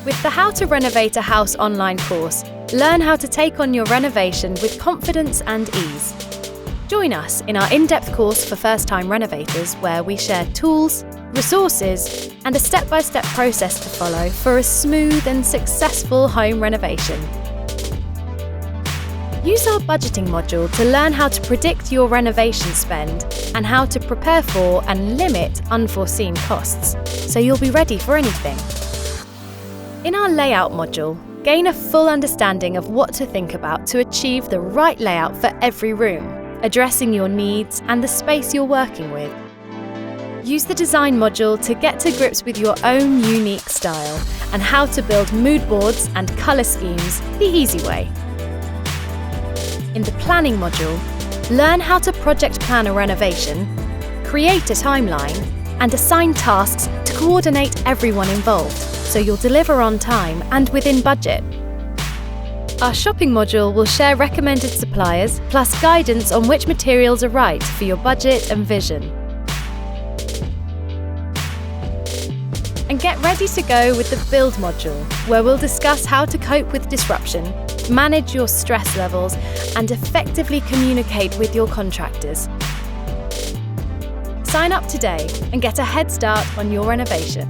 With the How to Renovate a House online course, learn how to take on your renovation with confidence and ease. Join us in our in-depth course for first-time renovators where we share tools, resources, and a step-by-step process to follow for a smooth and successful home renovation. Use our budgeting module to learn how to predict your renovation spend and how to prepare for and limit unforeseen costs, so you'll be ready for anything. In our layout module, gain a full understanding of what to think about to achieve the right layout for every room, addressing your needs and the space you're working with. Use the design module to get to grips with your own unique style and how to build mood boards and colour schemes the easy way. In the planning module, learn how to project plan a renovation, create a timeline, and assign tasks to coordinate everyone involved, so you'll deliver on time and within budget. Our shopping module will share recommended suppliers, plus guidance on which materials are right for your budget and vision. And get ready to go with the build module, where we'll discuss how to cope with disruption, manage your stress levels, and effectively communicate with your contractors. Sign up today and get a head start on your renovation.